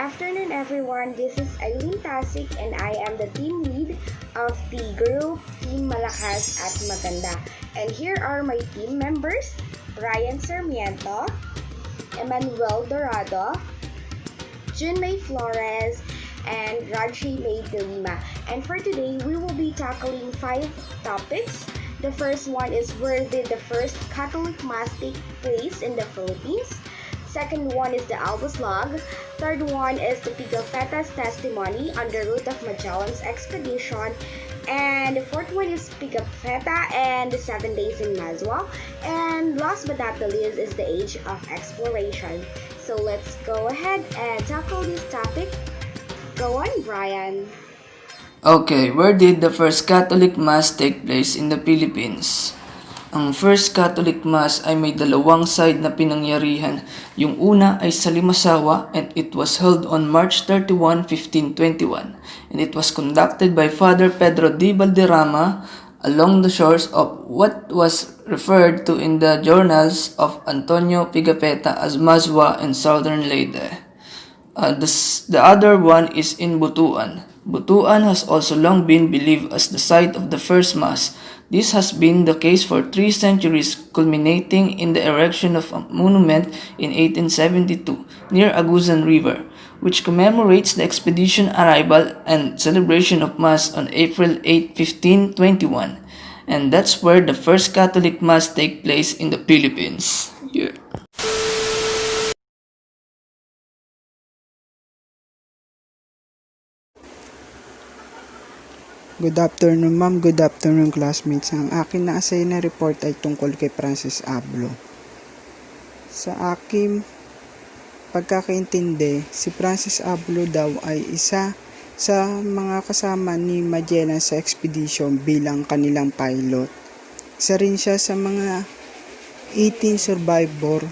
afternoon, everyone. This is Eileen Tasik and I am the team lead of the group Team Malakas at Maganda. And here are my team members, Brian Sarmiento, Emmanuel Dorado, Junmay Flores, and Raji May de Lima. And for today, we will be tackling 5 topics. The first one is, where did the first Catholic Mass take place in the Philippines? Second one is the Albus Log. Third one is the Pigafetta's testimony on the route of Magellan's expedition. And the fourth one is Pigafetta and the 7 days in Mazua. And last but not the least is the age of exploration. So let's go ahead and tackle this topic. Go on, Brian. Okay, where did the first Catholic Mass take place in the Philippines? Ang First Catholic Mass ay may dalawang side na pinangyarihan. Yung una ay sa Limasawa and it was held on March 31, 1521. And it was conducted by Father Pedro D. Valderrama along the shores of what was referred to in the journals of Antonio Pigafetta as Mazua and Southern Leyte. The other one is in Butuan. Butuan has also long been believed as the site of the first Mass. This has been the case for 3 centuries, culminating in the erection of a monument in 1872 near Agusan River, which commemorates the expedition arrival and celebration of Mass on April 8, 1521. And that's where the first Catholic Mass take place in the Philippines. Yeah. Good afternoon, ma'am. Good afternoon, classmates. Ang akin na assign na report ay tungkol kay Francis Ablo. Sa aking pagkakaintindi, si Francis Ablo daw ay isa sa mga kasama ni Magellan sa expedition bilang kanilang pilot. Isa rin siya sa mga 18 survivor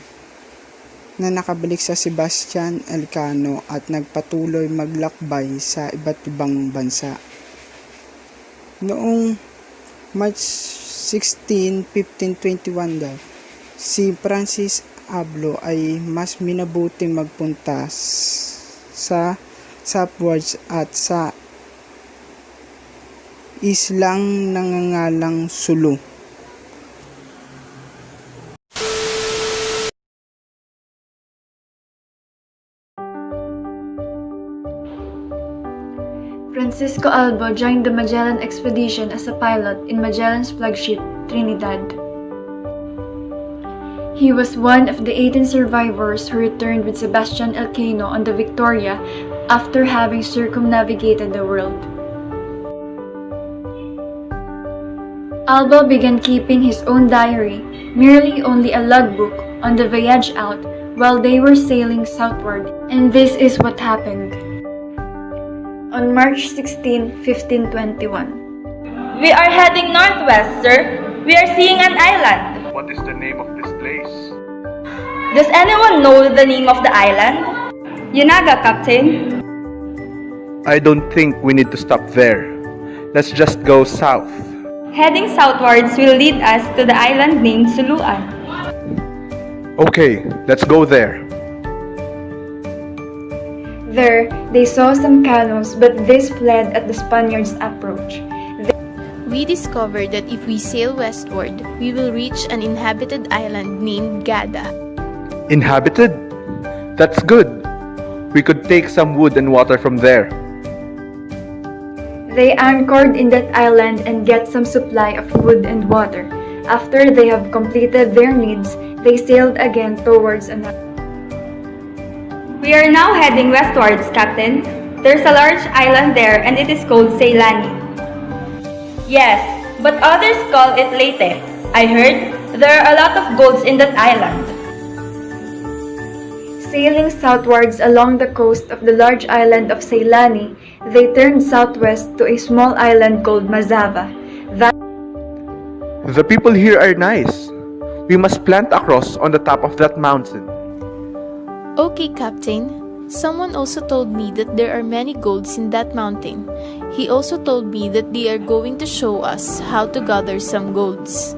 na nakabalik sa Sebastian Elcano at nagpatuloy maglakbay sa iba't ibang bansa. Noong March 16, 1521 daw, si Francis Ablo ay mas minabuti magpunta sa southwards at sa islang nangangalang Sulu. Francisco Albo joined the Magellan expedition as a pilot in Magellan's flagship, Trinidad. He was one of the 18 survivors who returned with Sebastian Elcano on the Victoria after having circumnavigated the world. Albo began keeping his own diary, merely only a logbook, on the voyage out while they were sailing southward, and this is what happened. On March 16, 1521. We are heading northwest, sir. We are seeing an island. What is the name of this place? Does anyone know the name of the island? Yunaga, Captain. I don't think we need to stop there. Let's just go south. Heading southwards will lead us to the island named Suluan. Okay, let's go there. There, they saw some canoes, but these fled at the Spaniards' approach. We discovered that if we sail westward, we will reach an inhabited island named Gada. Inhabited? That's good. We could take some wood and water from there. They anchored in that island and get some supply of wood and water. After they have completed their needs, they sailed again towards another. We are now heading westwards, Captain. There's a large island there and it is called Ceylani. Yes, but others call it Leyte. I heard there are a lot of golds in that island. Sailing southwards along the coast of the large island of Ceylani, they turned southwest to a small island called Mazava. The people here are nice. We must plant a cross on the top of that mountain. Okay, Captain. Someone also told me that there are many golds in that mountain. He also told me that they are going to show us how to gather some golds.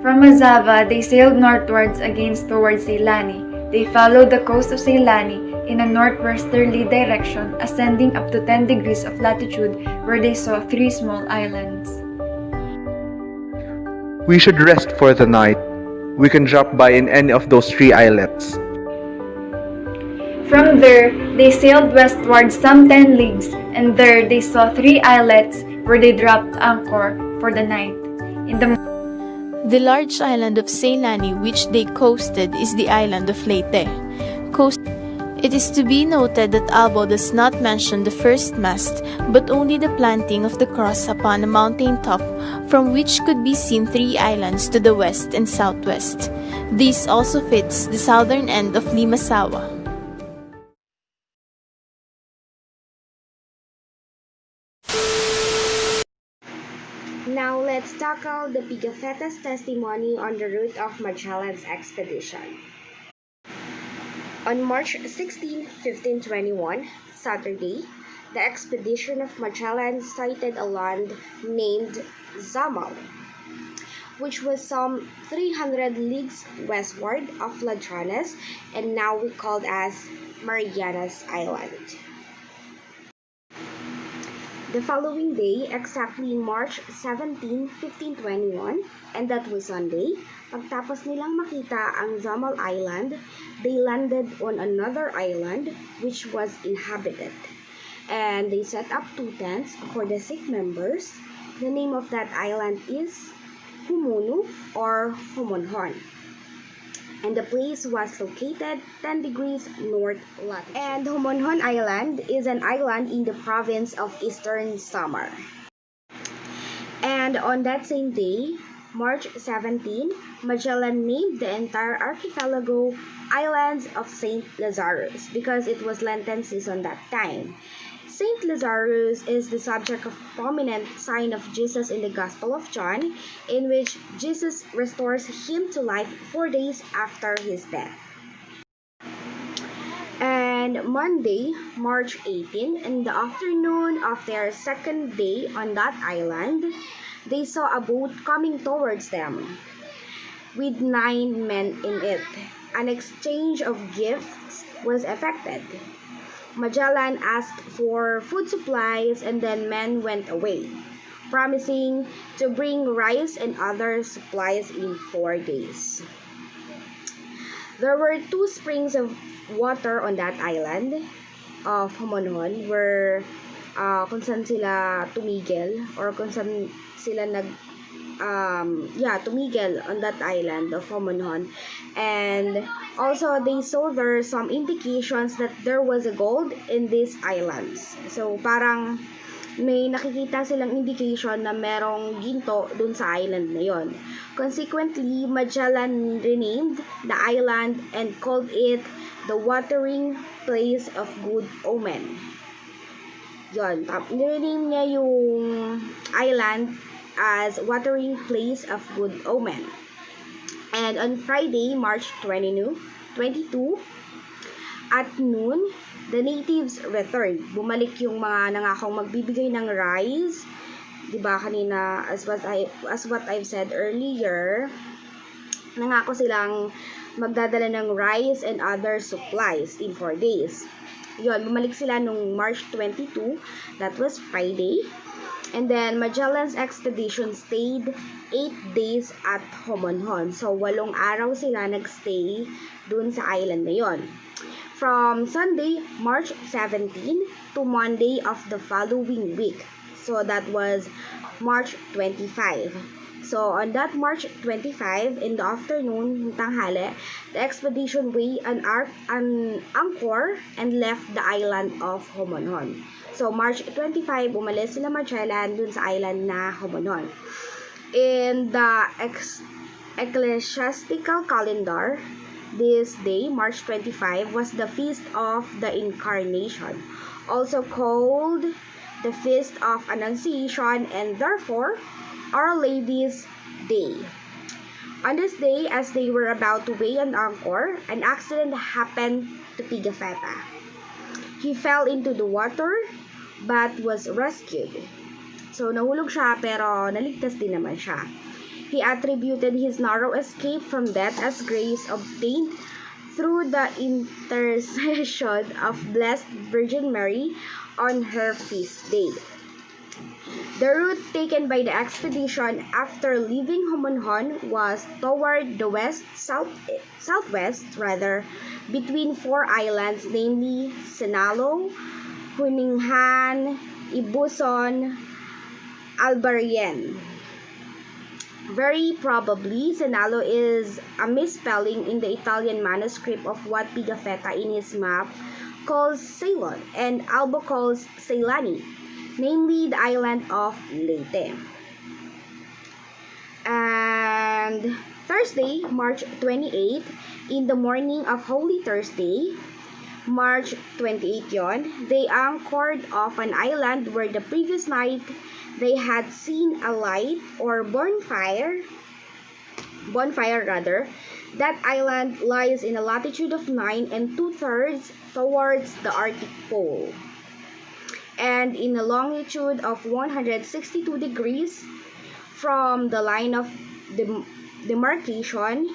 From Mazava, they sailed northwards again towards Ceylani. They followed the coast of Ceylani in a northwesterly direction, ascending up to 10 degrees of latitude, where they saw 3 small islands. We should rest for the night. We can drop by in any of those 3 islets. From there, they sailed westward some 10 leagues, and there they saw 3 islets where they dropped anchor for the night. The large island of Ceylani which they coasted is the island of Leyte. It is to be noted that Albo does not mention the first mast, but only the planting of the cross upon a mountain top, from which could be seen 3 islands to the west and southwest. This also fits the southern end of Limasawa. Now let's tackle the Pigafetta's testimony on the route of Magellan's expedition. On March 16, 1521, Saturday, the expedition of Magellan sighted a land named Zamal, which was some 300 leagues westward of Ladrones and now recalled as Marianas Island. The following day, exactly March 17, 1521, and that was Sunday, pagtapos nilang makita ang Zamal Island, they landed on another island which was inhabited. And they set up 2 tents for the sick members. The name of that island is Humunu or Homonhon. And the place was located 10 degrees north latitude. And Homonhon Island is an island in the province of Eastern Samar. And on that same day, March 17, Magellan named the entire archipelago Islands of St. Lazarus because it was Lenten season that time. St. Lazarus is the subject of prominent sign of Jesus in the Gospel of John, in which Jesus restores him to life 4 days after his death. And Monday, March 18, in the afternoon of their second day on that island, they saw a boat coming towards them with 9 men in it. An exchange of gifts was effected. Magellan asked for food supplies and then men went away, promising to bring rice and other supplies in 4 days. There were 2 springs of water on that island of Homonhon where kung saan sila tumigil or kung saan sila tumigil on that island of Homonhon. And also they saw there some indications that there was a gold in these islands. So parang may nakikita silang indication na merong ginto dun sa island na yon. Consequently, Magellan renamed the island and called it the watering place of good omen. Yon, nirename niya yung island as watering place of good omen. And on Friday, March 22, at noon, the natives returned. Bumalik yung mga nangakong magbibigay ng rice. Diba kanina, as what I've said earlier, nangako silang magdadala ng rice and other supplies in 4 days. Yun, bumalik sila nung March 22, that was Friday. And then, Magellan's expedition stayed 8 days at Homonhon. So, 8 araw sila nagstay dun sa island na yon. From Sunday, March 17 to Monday of the following week. So, that was March 25. So, on that March 25, in the afternoon, tanghali, the expedition weighed an anchor and left the island of Homonhon. So, March 25, umalis sila Magellan dun sa island na Homonhon. In the ecclesiastical calendar, this day, March 25, was the Feast of the Incarnation, also called the Feast of Annunciation and therefore Our Lady's Day. On this day, as they were about to weigh an anchor, an accident happened to Pigafetta. He fell into the water but was rescued. So, nahulog siya pero naligtas din naman siya. He attributed his narrow escape from death as grace obtained through the intercession of Blessed Virgin Mary on her feast day. The route taken by the expedition after leaving Homonhon was toward the southwest, between four islands, namely Sinalo, Huninghan, Ibuson, Albarien. Very probably, Sinalo is a misspelling in the Italian manuscript of what Pigafetta in his map calls Ceylon and Albo calls Ceylani, namely the island of Leyte. And Thursday, March 28, in the morning of Holy Thursday, March 28 yon, they anchored off an island where the previous night they had seen a light or bonfire. That island lies in a latitude of 9 2/3 towards the Arctic Pole, and in a longitude of 162 degrees from the line of demarcation,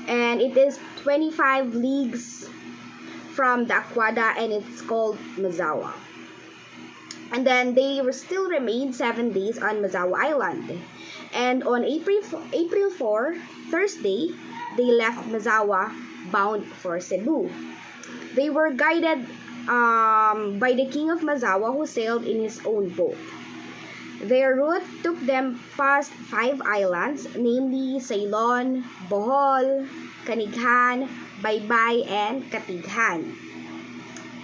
and it is 25 leagues from the Aquada, and it's called Mazawa. And then they still remained 7 days on Mazawa Island. And on April 4, Thursday, they left Mazawa bound for Cebu. They were guided by the king of Mazawa, who sailed in his own boat. Their route took them past 5 islands, namely Ceylon, Bohol, Canighan, Baybay, and Katighan.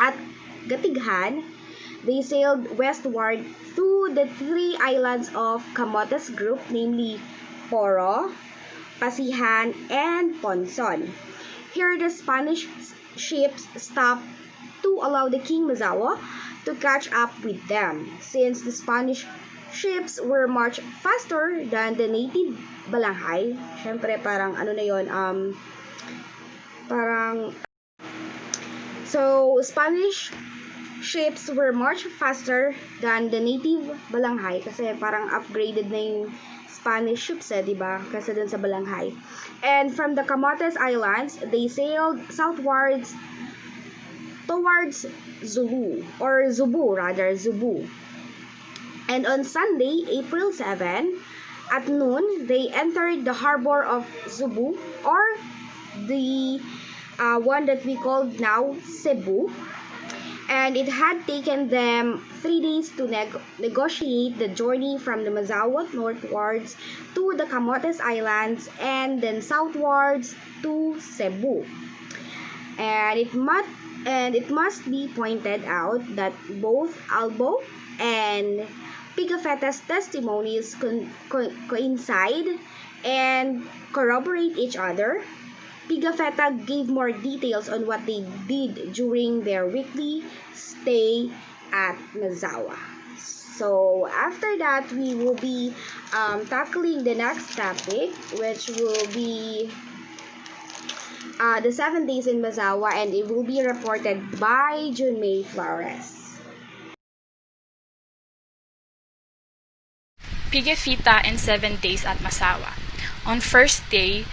At Gatighan, they sailed westward to the 3 islands of Camotes group, namely Poro, Pasihan, and Ponson. Here, the Spanish ships stopped to allow the King Mazawa to catch up with them, since the Spanish ships were much faster than the native balanghay. Syempre, parang ano na yun, Spanish ships were much faster than the native balanghay kasi parang upgraded na yung Spanish ships diba? Kasi dun sa balanghay. And from the Camotes Islands, they sailed southwards towards Zubu. And on Sunday, April 7, at noon, they entered the harbor of Zubu, or the one that we call now Cebu. And it had taken them 3 days to negotiate the journey from the Mazawa northwards to the Camotes Islands and then southwards to Cebu. And it must be pointed out that both Albo and Pigafetta's testimonies coincide and corroborate each other. Pigafetta gave more details on what they did during their weekly stay at Mazawa. So after that, we will be tackling the next topic, which will be the 7 days in Mazawa, and it will be reported by Junmay Flores. Pigafetta and 7 days at Mazawa. On first day,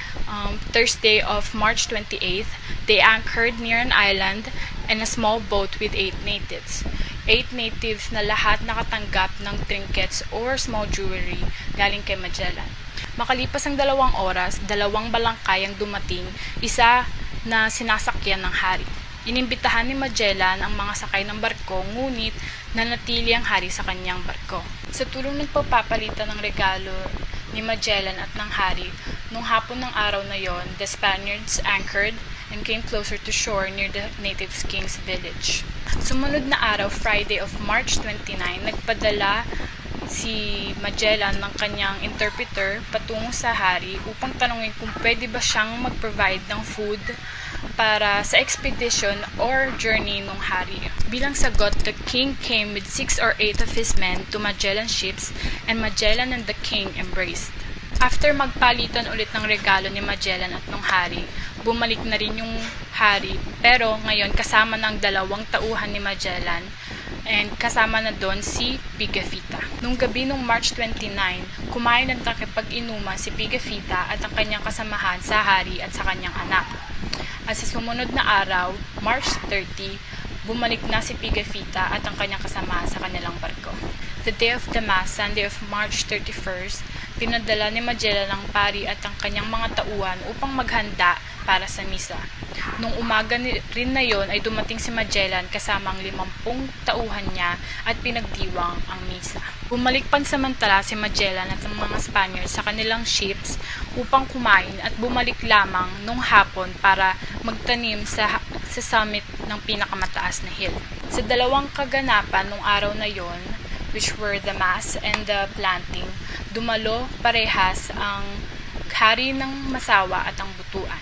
Thursday of March 28th, they anchored near an island and a small boat with 8 natives. 8 natives na lahat nakatanggap ng trinkets or small jewelry galing kay Magellan. Makalipas ang 2 oras, 2 balangkay ang dumating, isa na sinasakyan ng hari. Inimbitahan ni Magellan ang mga sakay ng barko, ngunit nanatili ang hari sa kanyang barko. Sa tulong ng pagpapalitan ng regalo ni Magellan at ng hari, nung hapon ng araw na yon, the Spaniards anchored and came closer to shore near the native king's village. Sumunod na araw, Friday of March 29, nagpadala si Magellan ng kanyang interpreter patungo sa hari upang tanungin kung pwede ba siyang mag-provide ng food para sa expedition or journey ng hari. Bilang sagot, the king came with 6 or 8 of his men to Magellan's ships, and Magellan and the king embraced. After magpalitan ulit ng regalo ni Magellan at ng hari, bumalik na rin yung hari, pero ngayon kasama ng 2 tauhan ni Magellan, and kasama na doon si Pigafetta. Nung gabi nung March 29, kumain ng takipag-inuman si Pigafetta at ang kanyang kasamahan sa hari at sa kanyang anak. At sa sumunod na araw, March 30, bumalik na si Pigafetta at ang kanyang kasama sa kanilang barko. The day of the Mass, Sunday of March 31st, pinadala ni Magellan ang pari at ang kanyang mga tauhan upang maghanda para sa misa. Nung umaga rin na yon ay dumating si Magellan kasama ang 50 tauhan niya at pinagdiwang ang misa. Bumalik pansamantala si Magellan at ang mga Spaniards sa kanilang ships upang kumain at bumalik lamang nung hapon para magtanim sa summit ng pinakamataas na hill. Sa dalawang kaganapan nung araw na yon, which were the Mass and the planting, dumalo parehas ang hari ng Masawa at ang Butuan.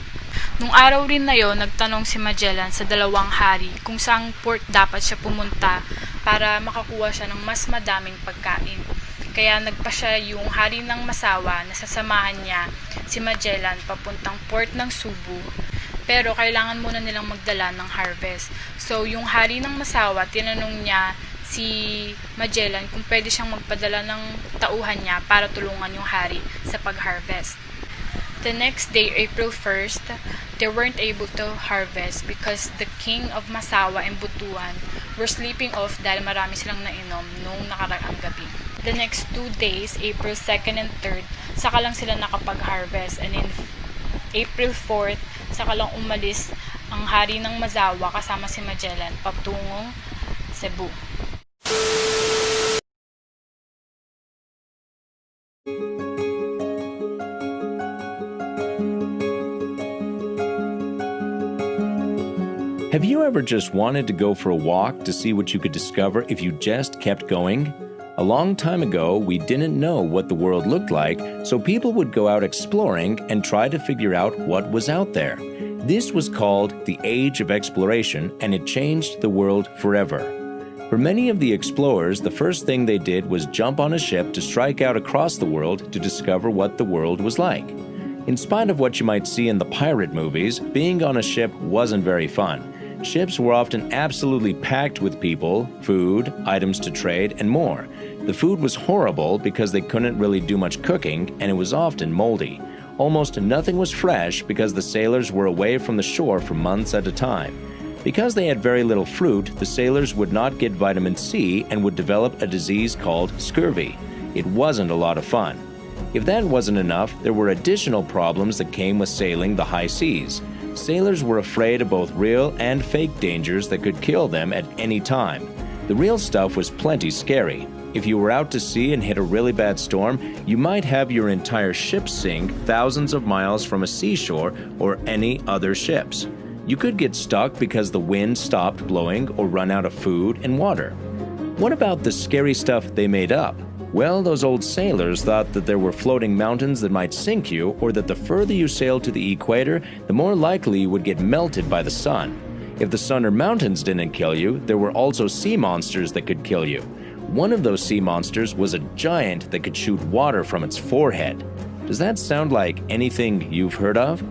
Nung araw rin na yon, nagtanong si Magellan sa dalawang hari kung saang port dapat siya pumunta para makakuha siya ng mas madaming pagkain. Kaya nagpa siya yung hari ng Masawa na sasamahan niya si Magellan papuntang port ng Cebu. Pero kailangan muna nilang magdala ng harvest. So yung hari ng Masawa, tinanong niya si Magellan kung pwede siyang magpadala ng tauhan niya para tulungan yung hari sa pag-harvest. The next day, April 1st, they weren't able to harvest because the king of Masawa and Butuan were sleeping off dahil marami silang nainom nung nakaraang gabi. The next 2 days, April 2nd and 3rd, saka lang sila nakapag-harvest, and in April 4th, saka lang umalis ang hari ng Masawa kasama si Magellan patungong Cebu. Have you ever just wanted to go for a walk to see what you could discover if you just kept going? A long time ago, we didn't know what the world looked like, so people would go out exploring and try to figure out what was out there. This was called the Age of Exploration, and it changed the world forever. For many of the explorers, the first thing they did was jump on a ship to strike out across the world to discover what the world was like. In spite of what you might see in the pirate movies, being on a ship wasn't very fun. Ships were often absolutely packed with people, food, items to trade, and more. The food was horrible because they couldn't really do much cooking, and it was often moldy. Almost nothing was fresh because the sailors were away from the shore for months at a time. Because they had very little fruit, the sailors would not get vitamin C and would develop a disease called scurvy. It wasn't a lot of fun. If that wasn't enough, there were additional problems that came with sailing the high seas. Sailors were afraid of both real and fake dangers that could kill them at any time. The real stuff was plenty scary. If you were out to sea and hit a really bad storm, you might have your entire ship sink thousands of miles from a seashore or any other ships. You could get stuck because the wind stopped blowing or run out of food and water. What about the scary stuff they made up? Well, those old sailors thought that there were floating mountains that might sink you, or that the further you sailed to the equator, the more likely you would get melted by the sun. If the sun or mountains didn't kill you, there were also sea monsters that could kill you. One of those sea monsters was a giant that could shoot water from its forehead. Does that sound like anything you've heard of?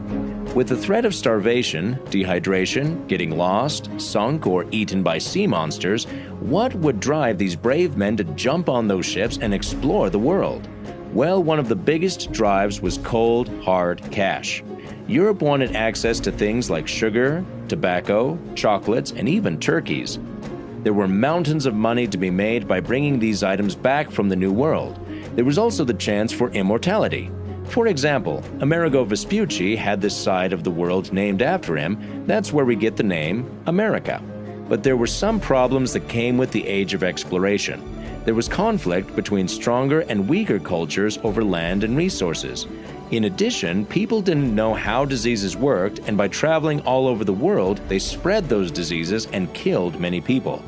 With the threat of starvation, dehydration, getting lost, sunk, or eaten by sea monsters, what would drive these brave men to jump on those ships and explore the world? Well, one of the biggest drives was cold, hard cash. Europe wanted access to things like sugar, tobacco, chocolates, and even turkeys. There were mountains of money to be made by bringing these items back from the New World. There was also the chance for immortality. For example, Amerigo Vespucci had this side of the world named after him. That's where we get the name America. But there were some problems that came with the Age of Exploration. There was conflict between stronger and weaker cultures over land and resources. In addition, people didn't know how diseases worked, and by traveling all over the world, they spread those diseases and killed many people.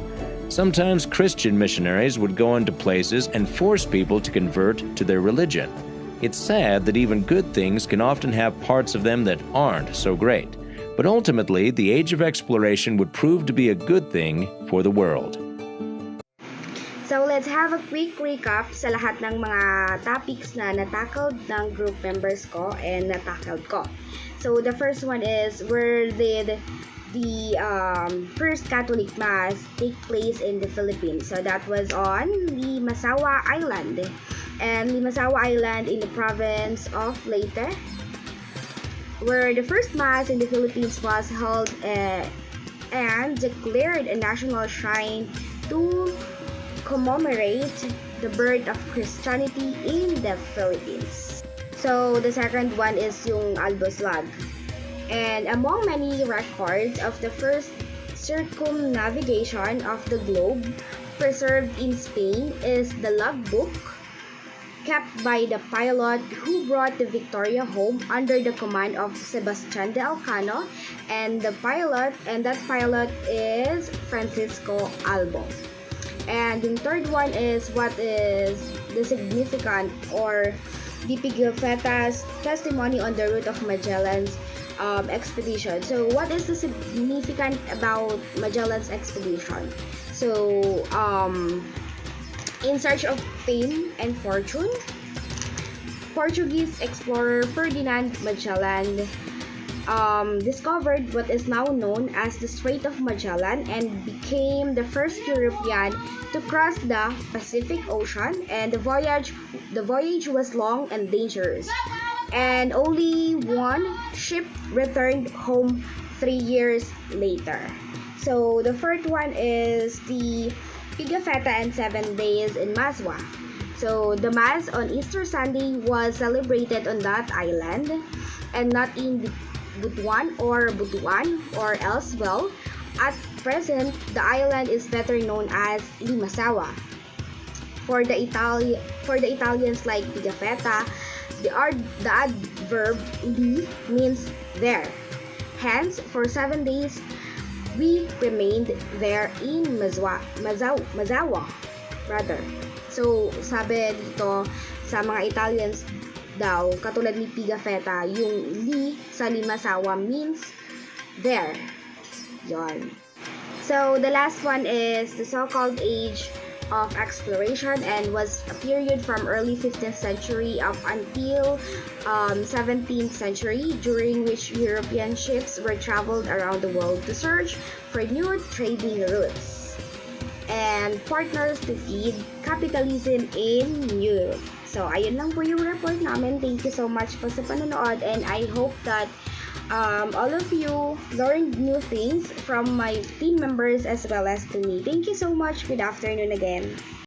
Sometimes Christian missionaries would go into places and force people to convert to their religion. It's sad that even good things can often have parts of them that aren't so great. But ultimately, the Age of Exploration would prove to be a good thing for the world. So let's have a quick recap sa lahat ng mga topics na natackled ng group members ko and natackled ko. So the first one is, where did the first Catholic Mass take place in the Philippines? So that was on Limasawa Island. And Limasawa Island in the province of Leyte. where the first mass in the Philippines was held and declared a national shrine to commemorate the birth of Christianity in the Philippines. So the second one is yung Alboslag. And among many records of the first circumnavigation of the globe preserved in Spain is the logbook kept by the pilot who brought the Victoria home under the command of Sebastian de Elcano, and that pilot is Francisco Albo. And the third one is what is the significant or the Pigafetta's testimony on the route of Magellan's expedition. So what is the significant about Magellan's expedition? So in search of fame and fortune, Portuguese explorer Ferdinand Magellan discovered what is now known as the Strait of Magellan and became the first European to cross the Pacific Ocean. And the voyage was long and dangerous, and only one ship returned home 3 years later. So the first one is the Pigafetta and 7 Days in Maswa. So the Mass on Easter Sunday was celebrated on that island and not in Butuan or elsewhere. At present, the island is better known as Limasawa. For the Italians like Pigafetta, the adverb li means there. Hence, for 7 days, we remained there in Mazawa. So, sabi dito sa mga Italians daw, katulad ni Pigafetta, yung li sa Limasawa means there. Yon. So, the last one is the so-called age of exploration, and was a period from early 15th century up until 17th century, during which European ships were traveled around the world to search for new trading routes and partners to feed capitalism in Europe. So, ayun lang po yung report namin. Thank you so much po sa panonood, and I hope that all of you learned new things from my team members as well as to me. Thank you so much. Good afternoon again.